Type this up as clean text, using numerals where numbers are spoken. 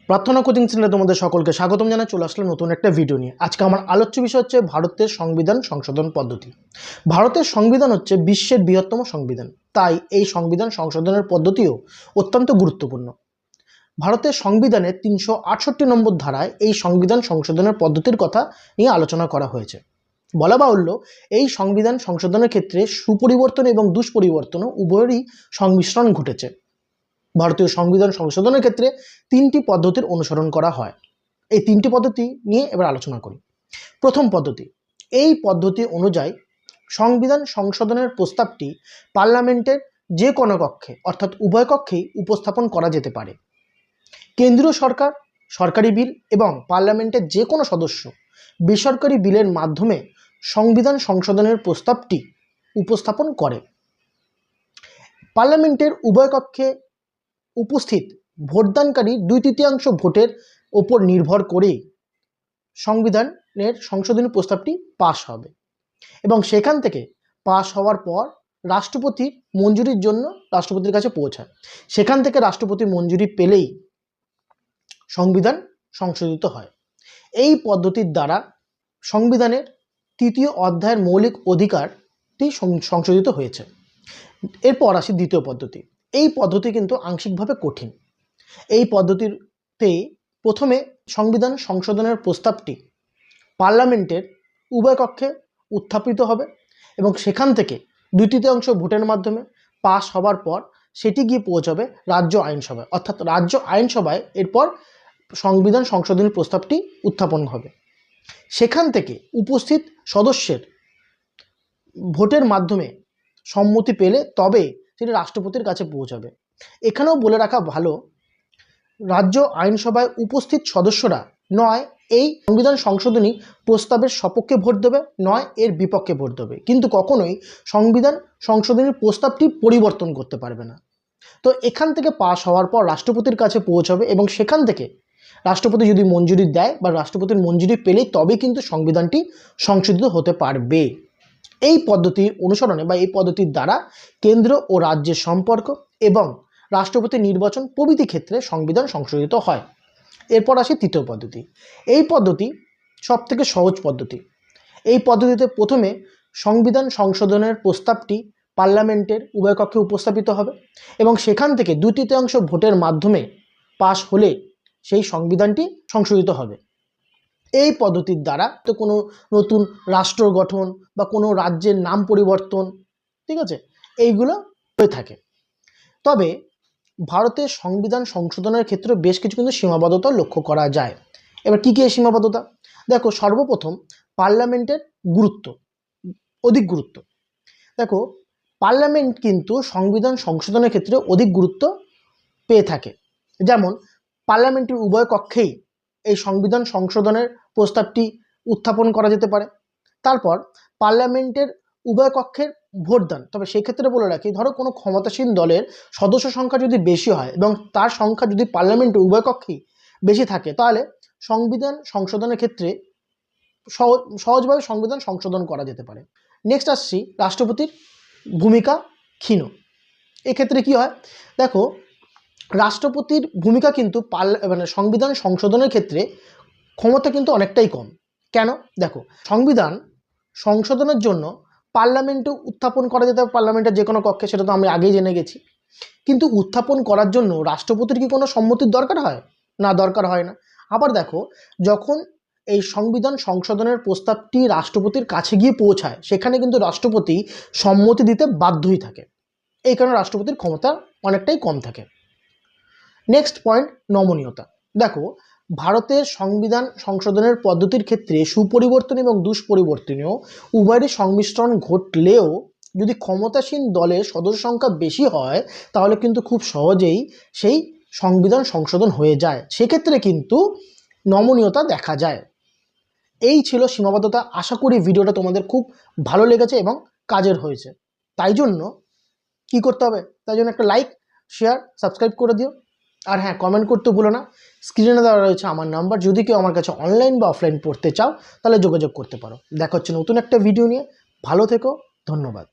প্রার্থনা কোচিং চ্যানেলে তোমাদের সকলকে স্বাগতম জানাই। চলে আসলাম নতুন একটা ভিডিও নিয়ে। আজকে আমার আলোচ্য বিষয় হচ্ছে ভারতের সংবিধান সংশোধন পদ্ধতি। ভারতের সংবিধান হচ্ছে বিশ্বের বৃহত্তম সংবিধান, তাই এই সংবিধান সংশোধনের পদ্ধতিও অত্যন্ত গুরুত্বপূর্ণ। ভারতের সংবিধানের 368 নম্বর ধারায় এই সংবিধান সংশোধনের পদ্ধতির কথা নিয়ে আলোচনা করা হয়েছে। বলা বাহুল্য, এই সংবিধান সংশোধনের ক্ষেত্রে সুপরিবর্তন এবং দুষ্পরিবর্তন উভয়েরই সংমিশ্রণ ঘটেছে। ভারতীয় সংবিধান সংশোধনের ক্ষেত্রে তিনটি পদ্ধতির অনুসরণ করা হয়। এই তিনটি পদ্ধতি নিয়ে এবার আলোচনা করি। প্রথম পদ্ধতি, এই পদ্ধতি অনুযায়ী সংবিধান সংশোধনের প্রস্তাবটি পার্লামেন্টের যে কোনো কক্ষে অর্থাৎ উভয় কক্ষেই উপস্থাপন করা যেতে পারে। কেন্দ্রীয় সরকার সরকারি বিল এবং পার্লামেন্টের যে কোনো সদস্য বেসরকারি বিলের মাধ্যমে সংবিধান সংশোধনের প্রস্তাবটি উপস্থাপন করে। পার্লামেন্টের উভয় কক্ষে উপস্থিত ভোটদানকারী 2/3 ভোটের ওপর নির্ভর করে সংবিধানের সংশোধনী প্রস্তাবটি পাশ হবে এবং সেখান থেকে পাশ হওয়ার পর রাষ্ট্রপতির মঞ্জুরির জন্য রাষ্ট্রপতির কাছে পৌঁছায়। সেখান থেকে রাষ্ট্রপতির মঞ্জুরি পেলেই সংবিধান সংশোধিত হয়। এই পদ্ধতির দ্বারা সংবিধানের 3য় অধ্যায়ের মৌলিক অধিকারটি সংশোধিত হয়েছে। এরপর আসি দ্বিতীয় পদ্ধতি। এই পদ্ধতি কিন্তু আংশিকভাবে কঠিন। এই পদ্ধতিতে প্রথমে সংবিধান সংশোধনের প্রস্তাবটি পার্লামেন্টের উভয় কক্ষে উত্থাপিত হবে এবং সেখান থেকে 2/3 ভোটের মাধ্যমে পাশ হবার পর সেটি গিয়ে পৌঁছাবে রাজ্য আইনসভায়, অর্থাৎ রাজ্য আইনসভায় এরপর সংবিধান সংশোধনের প্রস্তাবটি উত্থাপন হবে। সেখান থেকে উপস্থিত সদস্যের ভোটের মাধ্যমে সম্মতি পেলে তবে সেটি রাষ্ট্রপতির কাছে পৌঁছাবে। এখানেও বলে রাখা ভালো, রাজ্য আইনসভায় উপস্থিত সদস্যরা নয় এই সংবিধান সংশোধনী প্রস্তাবের সপক্ষে ভোট দেবে, নয় এর বিপক্ষে ভোট দেবে, কিন্তু কখনোই সংবিধান সংশোধনীর প্রস্তাবটি পরিবর্তন করতে পারবে না। তো এখান থেকে পাশ হওয়ার পর রাষ্ট্রপতির কাছে পৌঁছাবে এবং সেখান থেকে রাষ্ট্রপতি যদি মঞ্জুরি দেয় বা রাষ্ট্রপতির মঞ্জুরি পেলেই তবে কিন্তু সংবিধানটি সংশোধিত হতে পারবে। এই পদ্ধতির অনুসরণে বা এই পদ্ধতির দ্বারা কেন্দ্র ও রাজ্যের সম্পর্ক এবং রাষ্ট্রপতি নির্বাচন প্রভৃতি ক্ষেত্রে সংবিধান সংশোধিত হয়। এরপর আসি তৃতীয় পদ্ধতি। এই পদ্ধতি সবথেকে সহজ পদ্ধতি। এই পদ্ধতিতে প্রথমে সংবিধান সংশোধনের প্রস্তাবটি পার্লামেন্টের উভয় কক্ষে উপস্থাপিত হবে এবং সেখান থেকে 2/3 ভোটের মাধ্যমে পাশ হলে সেই সংবিধানটি সংশোধিত হবে। এই পদ্ধতির দ্বারা তো কোনো নতুন রাষ্ট্র গঠন বা কোনো রাজ্যের নাম পরিবর্তন, ঠিক আছে, এইগুলো হয়ে থাকে। তবে ভারতের সংবিধান সংশোধনের ক্ষেত্রে বেশ কিছু কিন্তু সীমাবদ্ধতা লক্ষ্য করা যায়। এবার কী কী সীমাবদ্ধতা? দেখো, সর্বপ্রথম পার্লামেন্টের গুরুত্ব, অধিক গুরুত্ব। দেখো, পার্লামেন্ট কিন্তু সংবিধান সংশোধনের ক্ষেত্রে অধিক গুরুত্ব পেয়ে থাকে। যেমন পার্লামেন্টের উভয় কক্ষেই এই সংবিধান সংশোধনের প্রস্তাবটি উত্থাপন করা যেতে পারে। তারপর পার্লামেন্টের উভয় কক্ষের ভোটদান, তবে সেই ক্ষেত্রে বলে রাখি, ধরো কোনো ক্ষমতাসীন দলের সদস্য সংখ্যা যদি বেশি হয় এবং তার সংখ্যা যদি পার্লামেন্টের উভয় কক্ষেই বেশি থাকে তাহলে সংবিধান সংশোধনের ক্ষেত্রে সহজভাবে সংবিধান সংশোধন করা যেতে পারে। নেক্সট আসছি রাষ্ট্রপতির ভূমিকা ক্ষীণ। এক্ষেত্রে কি হয়? দেখো, রাষ্ট্রপতির ভূমিকা কিন্তু সংবিধান সংশোধনের ক্ষেত্রে ক্ষমতা কিন্তু অনেকটাই কম। কেন? দেখো, সংবিধান সংশোধনের জন্য পার্লামেন্টে উত্থাপন করা যেতে হবে, পার্লামেন্টের যে কোনো কক্ষে, সেটা তো আমি আগেই জেনে গেছি। কিন্তু উত্থাপন করার জন্য রাষ্ট্রপতির কি কোনো সম্মতির দরকার হয়? না, দরকার হয় না। আবার দেখো, যখন এই সংবিধান সংশোধনের প্রস্তাবটি রাষ্ট্রপতির কাছে গিয়ে পৌঁছায় সেখানে কিন্তু রাষ্ট্রপতি সম্মতি দিতে বাধ্যই থাকে। এই কারণে রাষ্ট্রপতির ক্ষমতা অনেকটাই কম থাকে। নেক্সট পয়েন্ট, নমনীয়তা। দেখো, ভারতের সংবিধান সংশোধনের পদ্ধতির ক্ষেত্রে সুপরিবর্তন এবং দুষ্পরিবর্তনীয় উভয়েরই সংমিশ্রণ ঘটলেও যদি ক্ষমতাসীন দলের সদস্য সংখ্যা বেশি হয় তাহলে কিন্তু খুব সহজেই সেই সংবিধান সংশোধন হয়ে যায়। সেক্ষেত্রে কিন্তু নমনীয়তা দেখা যায়। এই ছিল সীমাবদ্ধতা। আশা করি ভিডিওটা তোমাদের খুব ভালো লেগেছে এবং কাজের হয়েছে। তাই জন্য কি করতে হবে? তাই জন্য একটা লাইক, শেয়ার, সাবস্ক্রাইব করে দিও। আর হ্যাঁ, কমেন্ট করতে ভুলো না। স্ক্রিনে দেওয়া রয়েছে আমার নাম্বার, যদি কেউ আমার কাছে অনলাইন বা অফলাইন পড়তে চাও তাহলে যোগাযোগ করতে পারো। দেখা হচ্ছে নতুন একটা ভিডিও নিয়ে। ভালো থেকো, ধন্যবাদ।